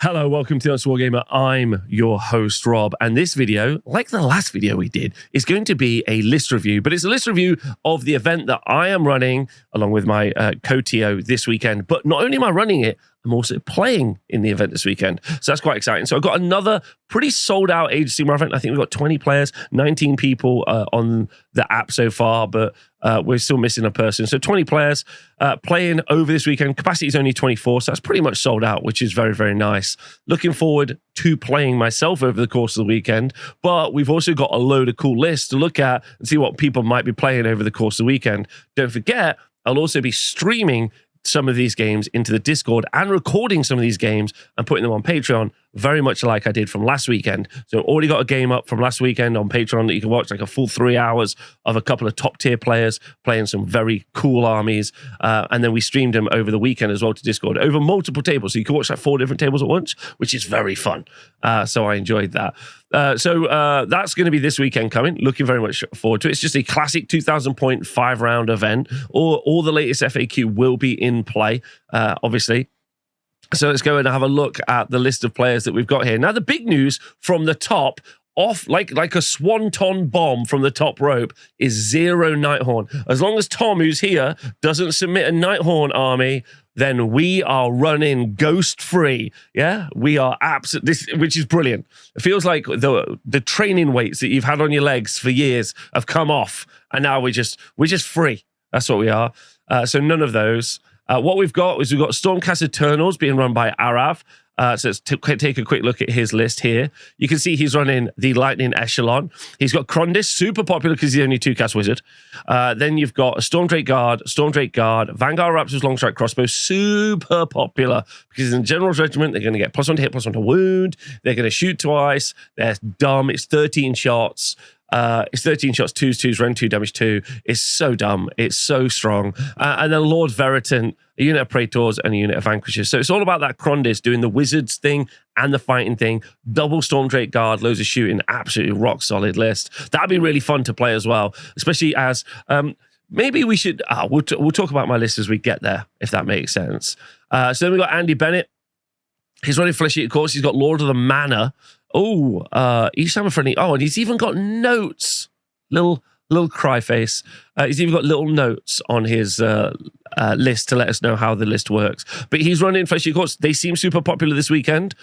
Hello, welcome to tSN Wargamer. I'm your host, Rob, and this video, like the last video we did, is going to be a list review, but it's a list review of the event that I am running along with my co-TO this weekend. But not only am I running it, I'm also playing in the event this weekend. So that's quite exciting. So I've got another pretty sold out Age of Sigmar event. I think we've got 20 players, 19 people on the app so far, but we're still missing a person. So 20 players playing over this weekend. Capacity is only 24, so that's pretty much sold out, which is very, very nice. Looking forward to playing myself over the course of the weekend, but we've also got a load of cool lists to look at and see what people might be playing over the course of the weekend. Don't forget, I'll also be streaming some of these games into the Discord and recording some of these games and putting them on Patreon, very much like I did from last weekend. So already got a game up from last weekend on Patreon that you can watch, like a full 3 hours of a couple of top tier players playing some very cool armies. And then we streamed them over the weekend as well to Discord over multiple tables. So you can watch like 4 different tables at once, which is very fun. So I enjoyed that. So that's going to be this weekend coming. Looking very much forward to it. It's just a classic 2,000 point 5-round event. All the latest FAQ will be in play, obviously. So let's go and have a look at the list of players that we've got here. Now, the big news from the top, off like a swanton bomb from the top rope, is 0 Nighthorn. As long as Tom, who's here, doesn't submit a Nighthorn army, then we are running ghost free. Yeah, we are absolutely, which is brilliant. It feels like the training weights that you've had on your legs for years have come off, and now we're just free. That's what we are. So none of those. What we've got is we've got Stormcast Eternals being run by Arav. So let's take a quick look at his list here. You can see he's running the Lightning Echelon. He's got Krondis, super popular because he's only 2-cast wizard. Then you've got Stormdrake Guard, Vanguard Raptors, Longstrike Crossbow, super popular because in General's Regiment, they're going to get +1 to hit, +1 to wound. They're going to shoot twice. They're dumb. It's 13 shots. It's 13 shots, 2s, rend 2, damage 2. It's so dumb. It's so strong. And then Lord Veritant, a unit of Praetors and a unit of Vanquishers. So it's all about that Krondis doing the wizards thing and the fighting thing. Double Stormdrake Guard, loads of shooting, absolutely rock solid list. That'd be really fun to play as well, especially as maybe we should. We'll talk about my list as we get there, if that makes sense. So then we've got Andy Bennett. He's running Flesh Eater Course. He's got Lord of the Manor. Oh, each time a friendly. Oh, and he's even got notes. Little cry face. He's even got little notes on his list to let us know how the list works. But he's running Flesh Eater Course. They seem super popular this weekend.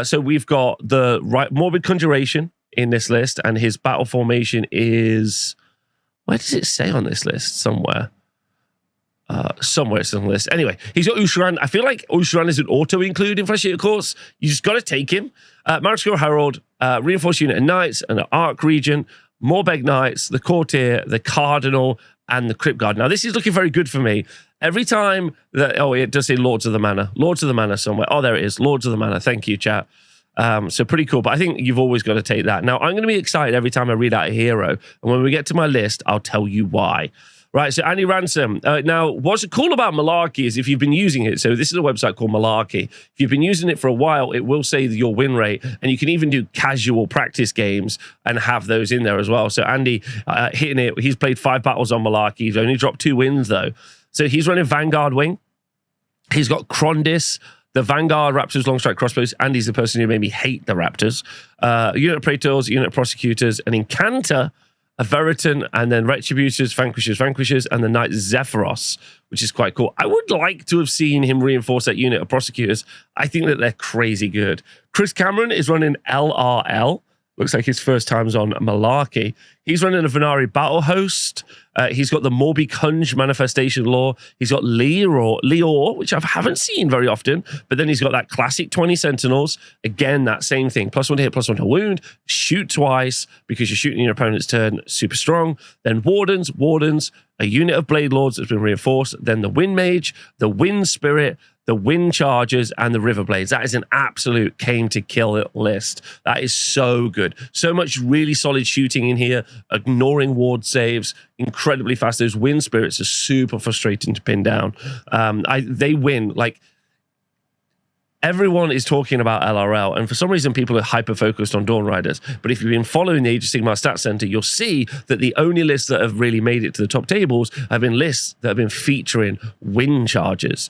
So we've got the Morbid Conjuration in this list, and his battle formation is. Where does it say on this list? Somewhere it's on the list. Anyway, he's got Usharan. I feel like Usharan is an auto-include in Flesh Eater Course. You just got to take him. Maritzburg Herald, Reinforced Unit of Knights, and an Arc Regent, Morbeg Knights, the Courtier, the Cardinal, and the Crypt Guard. Now, this is looking very good for me. Every time that... Oh, it does say Lords of the Manor. Lords of the Manor somewhere. Oh, there it is. Lords of the Manor. Thank you, chat. So pretty cool, but I think you've always got to take that. Now, I'm going to be excited every time I read out a hero, and when we get to my list, I'll tell you why. Right, so Andy Ransom. Now, what's cool about Malarkey is if you've been using it, so this is a website called Malarkey. If you've been using it for a while, it will say your win rate, and you can even do casual practice games and have those in there as well. So Andy, hitting it, he's played 5 battles on Malarkey. He's only dropped 2 wins, though. So he's running Vanguard Wing. He's got Krondis, the Vanguard Raptors, Longstrike Crossbows. Andy's the person who made me hate the Raptors. Unit of Praetors, unit of Prosecutors, an Incanter, a Veritant, and then Retributors, Vanquishers, and the Knight Zephyros, which is quite cool. I would like to have seen him reinforce that unit of Prosecutors. I think that they're crazy good. Chris Cameron is running LRL. Looks like his first time's on Malarkey. He's running a Venari Battle Host. He's got the Morbi Kunj Manifestation Law. He's got Leor, which I haven't seen very often. But then he's got that classic 20 Sentinels. Again, that same thing. +1 to hit, +1 to wound. Shoot twice because you're shooting your opponent's turn. Super strong. Then Wardens, a unit of Blade Lords that's been reinforced. Then the Wind Mage, the Wind Spirit, the Wind Chargers, and the River Blades. That is an absolute came to kill it list. That is so good. So much really solid shooting in here, ignoring ward saves, incredibly fast. Those Wind Spirits are super frustrating to pin down. They win. Like, everyone is talking about LRL, and for some reason people are hyper-focused on Dawn Riders. But if you've been following the Age of Sigmar Stats Center, you'll see that the only lists that have really made it to the top tables have been lists that have been featuring Wind Chargers.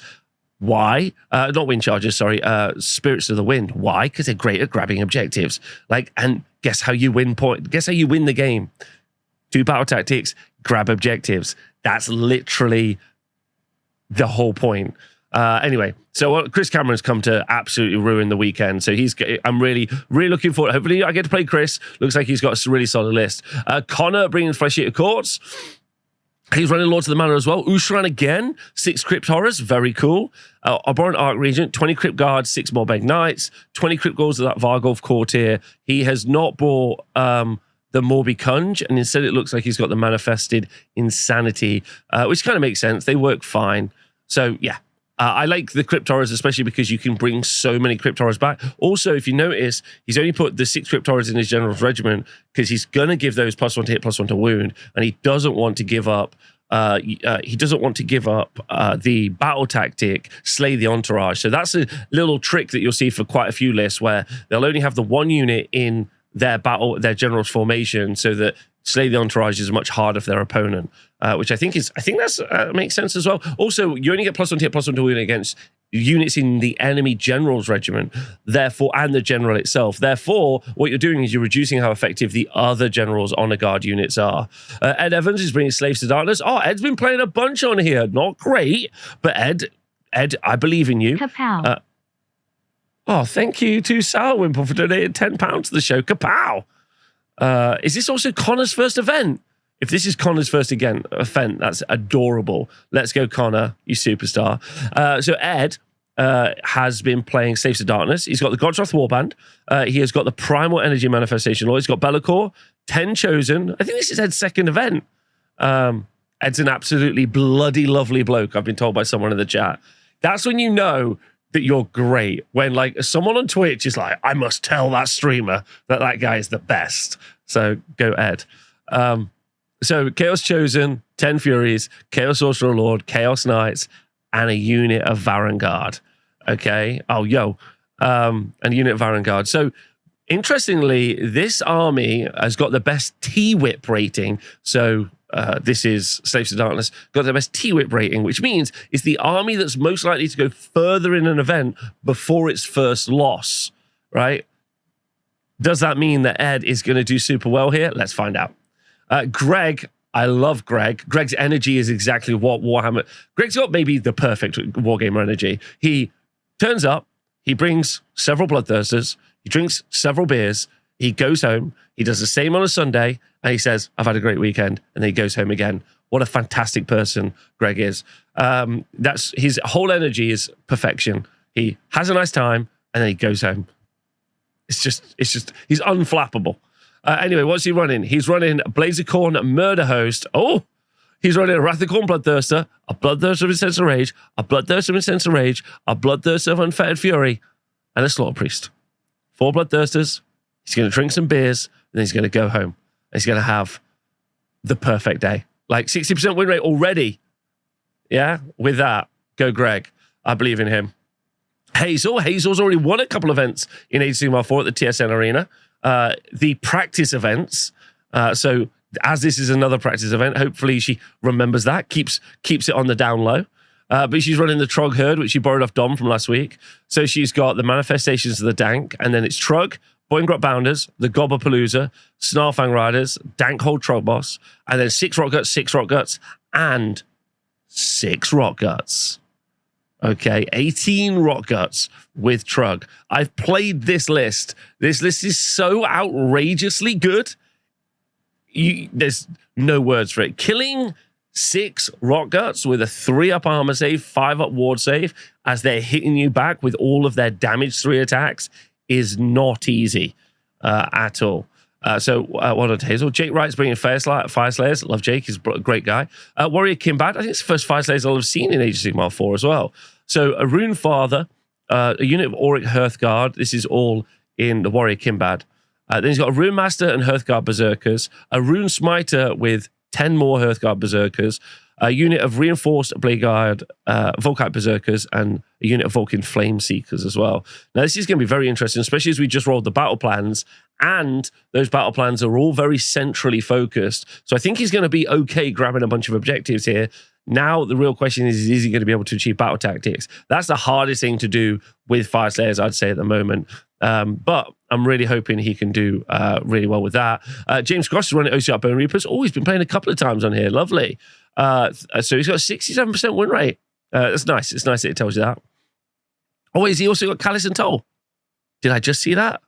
Why? Not wind chargers, sorry. Spirits of the Wind. Why? Because they're great at grabbing objectives. And guess how you win Guess how you win the game? 2 battle tactics, grab objectives. That's literally the whole point. Anyway, so Chris Cameron's come to absolutely ruin the weekend. So I'm really, really looking forward. Hopefully I get to play Chris. Looks like he's got a really solid list. Connor bringing Flesh Eater Courts. He's running Lords of the Manor as well. Ushran again, 6 Crypt Horrors, very cool. Abhorrent Arc Regent, 20 Crypt Guards, 6 Morbeg Knights, 20 Crypt Ghouls of that Vargolf Courtier. He has not bought the Morbi Kunge, and instead it looks like he's got the Manifested Insanity, which kind of makes sense. They work fine. So, yeah. I like the Crypt Horrors, especially because you can bring so many Crypt Horrors back. Also, if you notice, he's only put the 6 Crypt Horrors in his General's Regiment because he's going to give those +1 to hit, +1 to wound, and he doesn't want to give up. The battle tactic, slay the entourage. So that's a little trick that you'll see for quite a few lists where they'll only have the 1 unit in their general's formation, so that slay the entourage is much harder for their opponent, which I think that's makes sense as well. Also, you only get +1 to hit, +1 to wound against units in the enemy general's regiment, therefore, and the general itself. Therefore, what you're doing is you're reducing how effective the other general's honor guard units are. Ed Evans is bringing Slaves to Darkness. Oh, Ed's been playing a bunch on here. Not great, but Ed, I believe in you. Kapow. Thank you to Sour Wimple for donating £10 to the show. Kapow! Is this also Connor's first event? If this is Connor's first event, that's adorable. Let's go, Connor, you superstar. So Ed has been playing Slaves to Darkness. He's got the God's Wrath Warband. He has got the Primal Energy Manifestation Law. He's got Be'lakor, 10 Chosen. I think this is Ed's second event. Ed's an absolutely bloody lovely bloke, I've been told by someone in the chat. That's when you know that you're great. When like someone on Twitch is like, I must tell that streamer that guy is the best. So go Ed. So Chaos Chosen, 10 Furies, Chaos Sorcerer Lord, Chaos Knights, and a unit of Varangard. Okay. And a unit of Varangard. So interestingly, this army has got the best T-Whip rating. So this is Slaves to Darkness, got the best T-Whip rating, which means it's the army that's most likely to go further in an event before its first loss, right? Does that mean that Ed is going to do super well here? Let's find out. Greg, I love Greg. Greg's energy is exactly what Warhammer... Greg's got maybe the perfect Wargamer energy. He turns up, he brings several Bloodthirsters, he drinks several beers, he goes home, he does the same on a Sunday, and he says, I've had a great weekend, and then he goes home again. What a fantastic person Greg is. That's his whole energy is perfection. He has a nice time, and then he goes home. It's just he's unflappable. Anyway, what's he running? He's running Blazecorn Murder Host. Oh, he's running a Wrathicorn Bloodthirster, a Bloodthirster of Incense of Rage, a Bloodthirster of Incense of Rage, a Bloodthirster of Unfettered Fury, and a Slaughter Priest. 4 Bloodthirsters. He's going to drink some beers, and then he's going to go home. He's going to have the perfect day. Like 60% win rate already. Yeah, with that, go Greg. I believe in him. Hazel's already won a couple events in Age of Sigmar 4 at the tSN Arena. The practice events. So as this is another practice event, hopefully she remembers that, keeps it on the down low. But she's running the Trog Herd, which she borrowed off Dom from last week. So she's got the Manifestations of the Dank, and then it's Trug, Boingrot Bounders, the Gobberpalooza, Snarlfang Riders, Dankhold Trog Boss, and then 6 Rock Guts, 6 Rock Guts, and 6 Rock Guts. Okay, 18 Rock Guts with Trug. I've played this list. This list is so outrageously good. There's no words for it. Killing 6 Rock Guts with a 3-up armor save, 5-up ward save, as they're hitting you back with all of their damage 3 attacks is not easy at all. So well done, Hazel. Jake Wright's bringing Fire Slayers. Love Jake. He's a great guy. Warrior Kimbad. I think it's the first Fire Slayers I'll have seen in Age of Sigmar 4 as well. So a Rune Father, a unit of Auric Hearthguard. This is all in the Warrior Kimbad. Then he's got a Rune Master and Hearthguard Berserkers, a Rune Smiter with 10 more Hearthguard Berserkers, a unit of Reinforced Bladeguard Volkite Berserkers, and a unit of Vulcan Flame Seekers as well. Now, this is going to be very interesting, especially as we just rolled the battle plans, and those battle plans are all very centrally focused. So I think he's going to be okay grabbing a bunch of objectives here. Now the real question is he going to be able to achieve battle tactics? That's the hardest thing to do with Fire Slayers, I'd say, at the moment. But I'm really hoping he can do really well with that. James Cross is running OCR Bone Reapers. Oh, he's been playing a couple of times on here. Lovely. So he's got a 67% win rate. That's nice. It's nice that it tells you that. Oh, has he also got Callus and Toll? Did I just see that?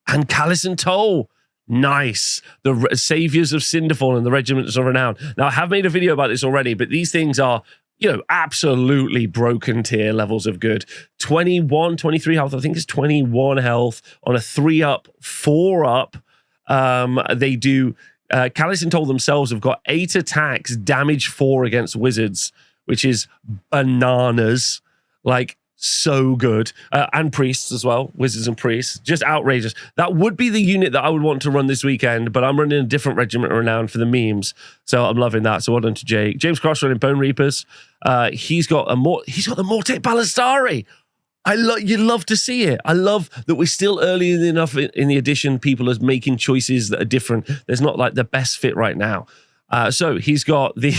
And Callus and Toll. Nice. The Saviors of Cinderfall and the Regiments of Renown. Now, I have made a video about this already, but these things are, you know, absolutely broken tier levels of good. 21, 23 health. I think it's 21 health on a 3-up, 4-up. They do... Callus and Toll themselves have got 8 attacks, damage 4 against wizards, which is bananas. Like, so good. And priests as well. Wizards and priests. Just outrageous. That would be the unit that I would want to run this weekend, but I'm running a different Regiment of Renown for the memes. So I'm loving that. So well done to Jake. James Cross running Bone Reapers. He's got the Mortek Ballistari. You love to see it. I love that we're still early enough in the edition. People are making choices that are different. There's not like the best fit right now. So he's got the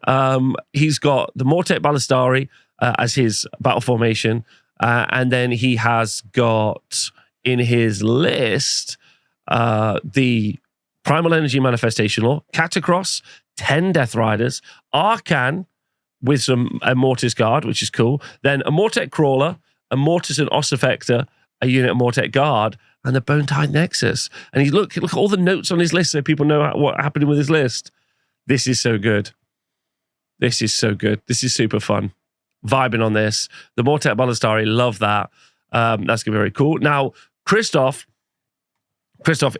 Mortek Ballistari as his battle formation, and then he has got in his list the Primal Energy Manifestation Law, Catacross, 10 Death Riders, Arcan with some Mortis Guard, which is cool. Then a Mortek Crawler, a Mortis and Ossifector, a unit of Mortek Guard, and the Bone Tide Nexus. And he look at all the notes on his list so people know what happened with his list. This is so good. This is so good. This is super fun. Vibing on this. The Mortek Ballistari, love that. That's going to be very cool. Now, Kristoff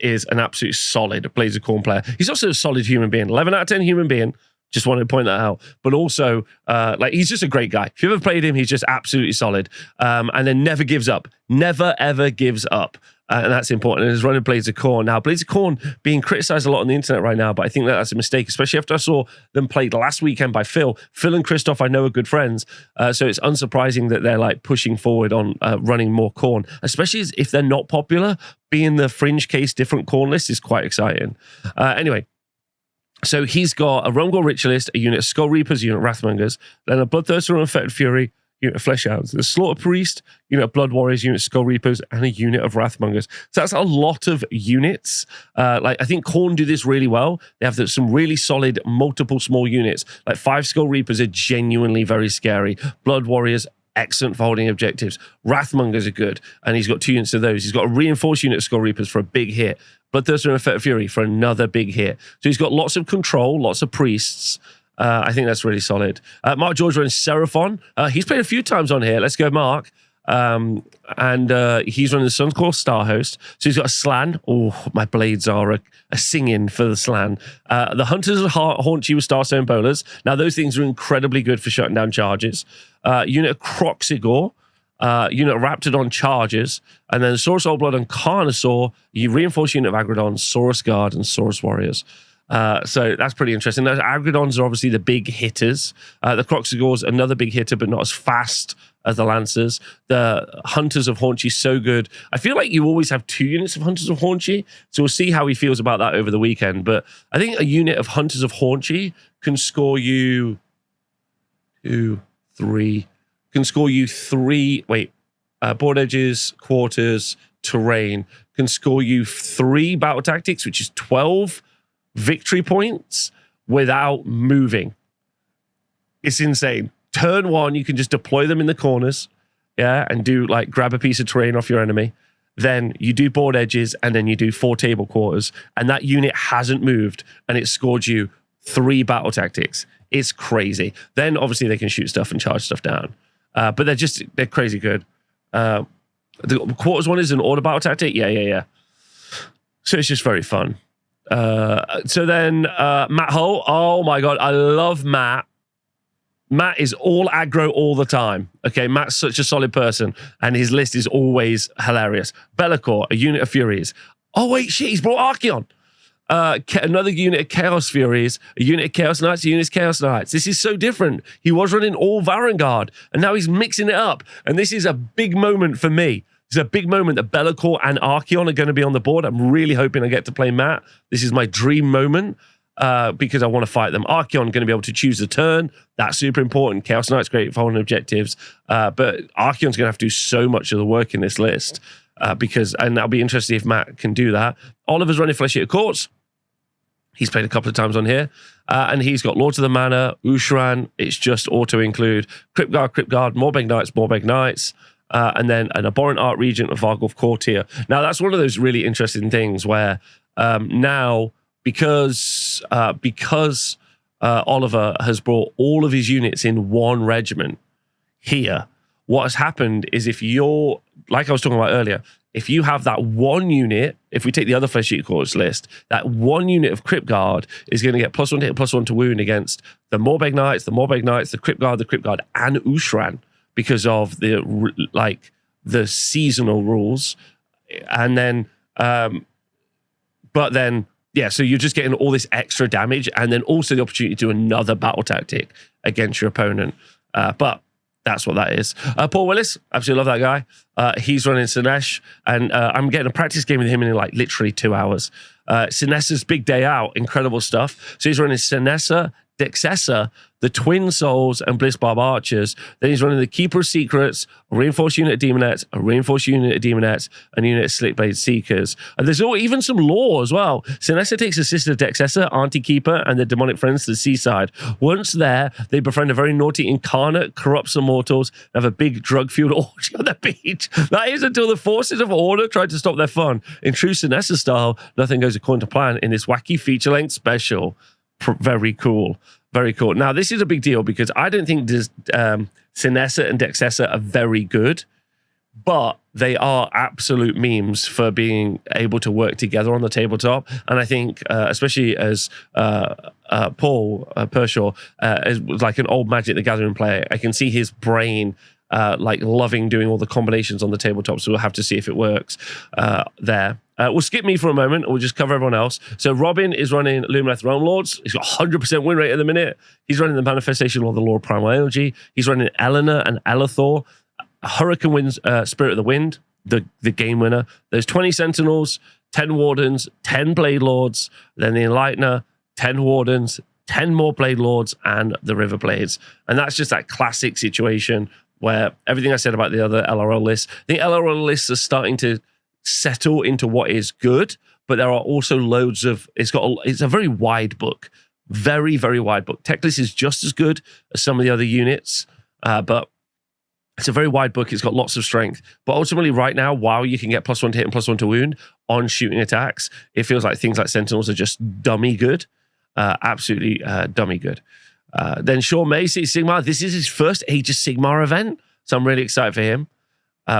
is an absolute solid Blades of Corn player. He's also a solid human being. 11 out of 10 human being. Just wanted to point that out. But also, like, he's just a great guy. If you ever played him, he's just absolutely solid. And then never gives up. Never, ever gives up. And that's important. And he's running Blades of Corn. Now, Blades of Corn being criticized a lot on the internet right now, but I think that's a mistake, especially after I saw them played last weekend by Phil. Phil and Kristoff, I know, are good friends. So it's unsurprising that they're like pushing forward on running more Corn, especially if they're not popular. Being the fringe case different Corn list is quite exciting. Anyway, so he's got a Rumgore Ritualist, a unit of Skull Reapers, a unit of Wrathmongers, then a Bloodthirster and Infected Fury, unit of Flesh Hounds, the Slaughter Priest, unit of Blood Warriors, unit of Skull Reapers, and a unit of Wrathmongers. So that's a lot of units. Like, I think Khorne do this really well. They have some really solid multiple small units. Like 5 Skull Reapers are genuinely very scary. Blood Warriors, excellent for holding objectives. Wrathmongers are good, and he's got 2 units of those. He's got a reinforced unit of Skull Reapers for a big hit. Bloodthirster and Infected Fury for another big hit. So he's got lots of control, lots of priests. I think that's really solid. Mark George runs Seraphon. He's played a few times on here. Let's go, Mark. And he's running the Suncore Star Host. So he's got a Slan. Oh, my blades are a singing for the Slan. The Hunters haunt you with Starstone Bowlers. Now, those things are incredibly good for shutting down charges. Unit of Croxigor. Unit of Raptidon Chargers. And then Saurus Old Blood and Carnosaur. You reinforce unit of Agrodon, Saurus Guard, and Saurus Warriors. So that's pretty interesting. Those Agrodons are obviously the big hitters. The Croxigor's another big hitter, but not as fast as the Lancers. The Hunters of Haunchy, so good. I feel like you always have 2 units of Hunters of Haunchy, so we'll see how he feels about that over the weekend. But I think a unit of Hunters of Haunchy can score you 2, 3. Can score you 3. Board edges, quarters, terrain. Can score you 3 battle tactics, which is 12 victory points without moving. It's insane. Turn 1, you can just deploy them in the corners, yeah, and do like grab a piece of terrain off your enemy. Then you do board edges, and then you do 4 table quarters, and that unit hasn't moved, and it scored you 3 battle tactics. It's crazy. Then obviously they can shoot stuff and charge stuff down, but they're crazy good. The quarters one is an order battle tactic. Yeah. So it's just very fun. So then Matt Hull. Oh my God, I love Matt. Matt is all aggro all the time. Okay, Matt's such a solid person, and his list is always hilarious. Be'lakor, a unit of Furies. Oh wait, shit, he's brought Archeon. Another unit of Chaos Furies, a unit of Chaos Knights, a unit of Chaos Knights. This is so different. He was running all Varangard, and now he's mixing it up. And this is a big moment for me. It's a big moment that Be'lakor and Archeon are going to be on the board. I'm really hoping I get to play Matt. This is my dream moment. because I want to fight them. Archeon going to be able to choose a turn. That's super important. Chaos Knight's great for holding objectives. But Archeon's going to have to do so much of the work in this list and I'll be interested if Matt can do that. Oliver's running Flesh Eater Courts. He's played a couple of times on here. And he's got Lords of the Manor, Ushran. It's just auto-include. Cryptguard, Morbeg Knights. And then an Abhorrent Art Regent of Varghulf Courtier. Now, that's one of those really interesting things where now, because Oliver has brought all of his units in one regiment here, what has happened is if you're, like I was talking about earlier, if you have that one unit, if we take the other Flesh Eater Courts list, that one unit of Cryptguard is going to get +1 to hit, +1 to wound against the Morbeg Knights, the Cryptguard, and Ushran because of the seasonal rules. And then, but then, yeah, so you're just getting all this extra damage and then also the opportunity to do another battle tactic against your opponent. But that's what that is. Paul Willis, absolutely love that guy. He's running Sinesh, and I'm getting a practice game with him in like literally 2 hours. Sinessa's big day out, incredible stuff. So he's running Sinessa, Dexessa, the Twin Souls, and Blissbarb Archers. Then he's running the Keeper of Secrets, a reinforced unit of Demonettes, a reinforced unit of Demonettes, and a unit of Slickblade Seekers. And there's even some lore as well. Sinessa takes a sister Dexessa, Auntie Keeper, and the demonic friends to the seaside. Once there, they befriend a very naughty incarnate, corrupt some mortals, and have a big drug-fueled orgy on the beach. That is until the forces of order try to stop their fun. In true Sinessa style, nothing goes according to plan in this wacky feature-length special. Very cool. Very cool. Now, this is a big deal because I don't think Sinessa and Dexessa are very good, but they are absolute memes for being able to work together on the tabletop. And I think, especially as Paul Pershaw is like an old Magic the Gathering player, I can see his brain like loving doing all the combinations on the tabletop. So we'll have to see if it works there. We'll skip me for a moment, and we'll just cover everyone else. So Robin is running Lumineth Realm Lords. He's got 100% win rate at the minute. He's running the Manifestation of the Lord Primal Energy. He's running Eleanor and Elathor. Hurricane wins Spirit of the Wind, the game winner. There's 20 Sentinels, 10 Wardens, 10 Blade Lords, then the Enlightener, 10 Wardens, 10 more Blade Lords, and the River Blades. And that's just that classic situation where everything I said about the other LRL lists, I think LRL lists are starting to settle into what is good, but there are also loads of, it's a very wide book, very, very wide book. Techlist is just as good as some of the other units, but it's a very wide book. It's got lots of strength, but ultimately right now, while you can get +1 to hit and +1 to wound on shooting attacks, it feels like things like Sentinels are just dummy good, absolutely dummy good. Then Shamay, Sigmar, this is his first Age of Sigmar event, so I'm really excited for him,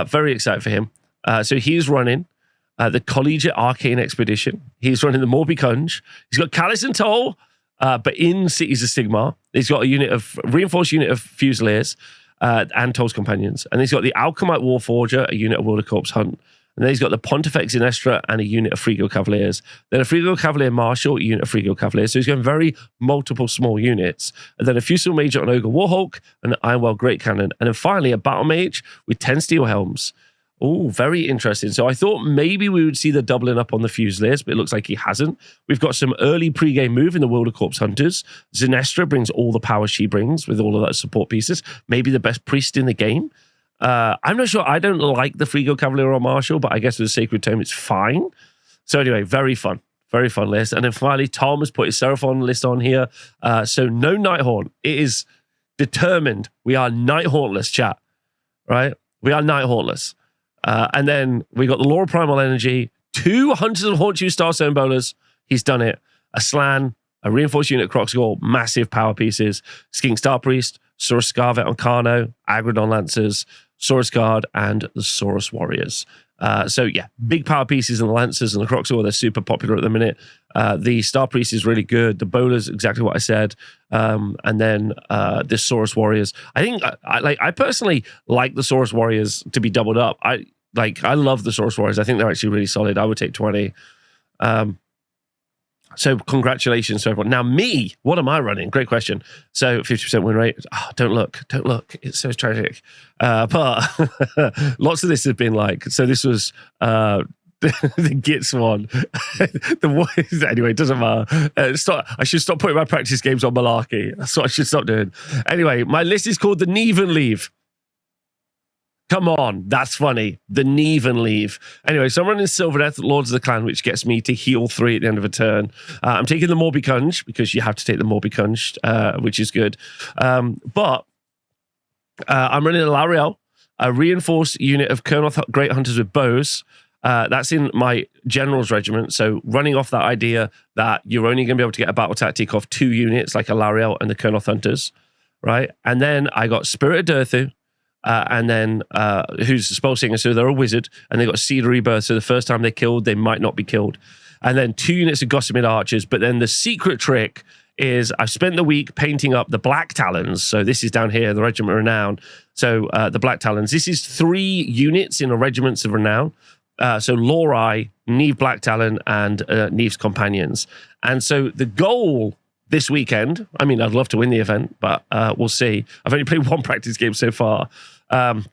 very excited for him. So he's running the Collegiate Arcane Expedition. He's running the Morby Kunj. He's got Callus and Toll, but in Cities of Sigmar. He's got a reinforced unit of Fusiliers and Toll's Companions. And he's got the Alchemite Warforger, a unit of Wildercorpse Hunt. And then he's got the Pontifex Sinestra and a unit of Freeguild Cavaliers. Then a Freeguild Cavalier Marshal, a unit of Freeguild Cavaliers. So he's going very multiple small units. And then a Fusilier Major on Ogre Warhawk and an Ironwell Great Cannon. And then finally a Battle Mage with 10 Steel Helms. Oh, very interesting. So I thought maybe we would see the doubling up on the Fusiliers, but it looks like he hasn't. We've got some early pre-game move in the Wildercorpse Hunters. Sinestra brings all the power she brings with all of those support pieces. Maybe the best priest in the game. I'm not sure. I don't like the Freeguild Cavalier or Marshal, but I guess with the Sacred Tome, it's fine. So anyway, very fun list. And then finally, Tom has put his Seraphon list on here. So no Nighthaunt. It is determined. We are Nighthauntless, chat. Right? We are Nighthauntless. And then we got the Law of Primal Energy, 2 Hunters of Haunt You Starstone Bowlers. He's done it. A Slan, a Reinforced Unit Croxgall, massive power pieces. Skink Star Priest, Saurus Scarvet on Carno, Agrodon Lancers, Saurus Guard, and the Saurus Warriors. So yeah, big power pieces in the Lancers and the Croxgall. They're super popular at the minute. The Star Priest is really good. The Bowlers, exactly what I said. And then the Saurus Warriors. I think I personally like the Saurus Warriors to be doubled up. I love the Saurus Warriors. I think they're actually really solid. I would take 20. So congratulations to everyone. Now me, what am I running? Great question. So 50% win rate. Oh, don't look. It's so tragic. But lots of this has been like, so this was the Gits one. Anyway, it doesn't matter. I should stop putting my practice games on malarkey. That's what I should stop doing. Anyway, my list is called the Neve and Leave. Come on, that's funny. The Neve and Leave. Anyway, so I'm running Sylvaneth, Lords of the Clan, which gets me to heal 3 at the end of a turn. I'm taking the Morbicunge, because you have to take the Morbicunge, which is good. But I'm running a Lariel, a reinforced unit of Kurnoth Great Hunters with bows. That's in my General's Regiment. So running off that idea that you're only going to be able to get a battle tactic off 2 units, like a Lariel and the Kurnoth Hunters, right? And then I got Spirit of Durthu, and then who's a spell singer, so they're a wizard, and they got Seed of Rebirth, so the first time they're killed, they might not be killed. And then 2 units of Gossamer Archers, but then the secret trick is I've spent the week painting up the Black Talons, so this is down here, the Regiment of Renown, so the Black Talons. This is 3 units in a Regiments of Renown, so Lorai, Neve Black Talon, and Neve's Companions. And so the goal this weekend, I mean, I'd love to win the event, but we'll see. I've only played 1 practice game so far.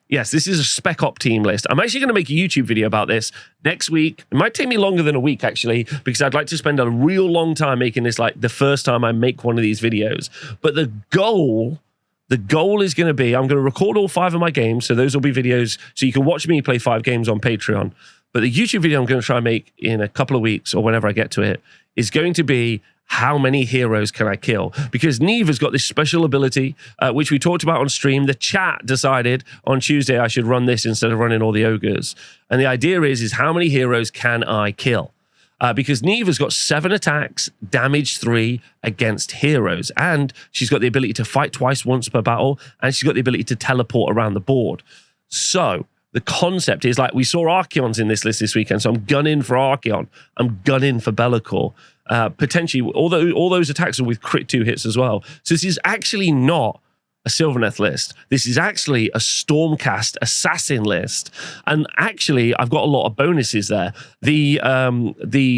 Yes, this is a Spec Op team list. I'm actually going to make a YouTube video about this next week. It might take me longer than a week, actually, because I'd like to spend a real long time making this like the first time I make one of these videos. But the goal is going to be, I'm going to record all 5 of my games, so those will be videos, so you can watch me play 5 games on Patreon. But the YouTube video I'm going to try and make in a couple of weeks, or whenever I get to it, is going to be how many heroes can I kill? Because Neve has got this special ability, which we talked about on stream. The chat decided on Tuesday I should run this instead of running all the ogres. And the idea is how many heroes can I kill? Because Neve has got 7 attacks, damage 3 against heroes. And she's got the ability to fight twice, once per battle. And she's got the ability to teleport around the board. So the concept is, like, we saw Archeons in this list this weekend. So I'm gunning for Archeon. I'm gunning for Bellicor. Potentially, although all those attacks are with crit 2 hits as well. So this is actually not a Sylvaneth list. This is actually a Stormcast assassin list. And actually, I've got a lot of bonuses there. The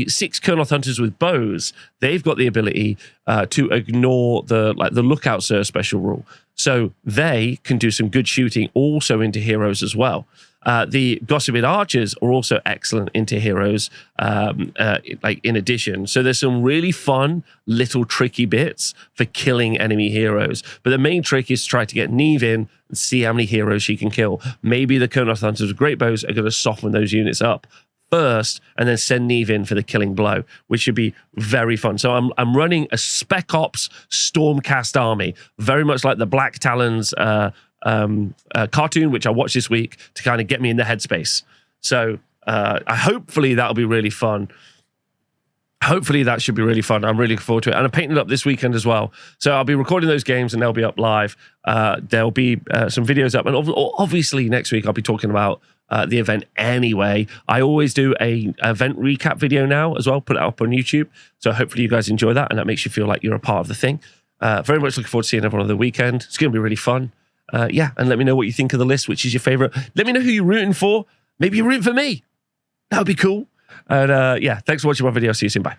6 Kurnoth Hunters with bows, they've got the ability to ignore the Lookout Sir special rule. So they can do some good shooting also into heroes as well. The Gossamer Archers are also excellent into heroes, in addition. So there's some really fun little tricky bits for killing enemy heroes. But the main trick is to try to get Neve in and see how many heroes she can kill. Maybe the Kurnoth Hunters with great bows are going to soften those units up first and then send Neve in for the killing blow, which should be very fun. So I'm running a Spec Ops Stormcast army, very much like the Black Talons cartoon, which I watched this week to kind of get me in the headspace. So hopefully that'll be really fun. Hopefully that should be really fun. I'm really looking forward to it. And I'm painting it up this weekend as well. So I'll be recording those games and they'll be up live. There'll be some videos up. And obviously next week I'll be talking about the event anyway. I always do a event recap video now as well, put it up on YouTube. So hopefully you guys enjoy that and that makes you feel like you're a part of the thing. Very much looking forward to seeing everyone on the weekend. It's going to be really fun. Yeah, and let me know what you think of the list, which is your favorite. Let me know who you're rooting for. Maybe you're rooting for me. That would be cool. And yeah, thanks for watching my video. See you soon. Bye.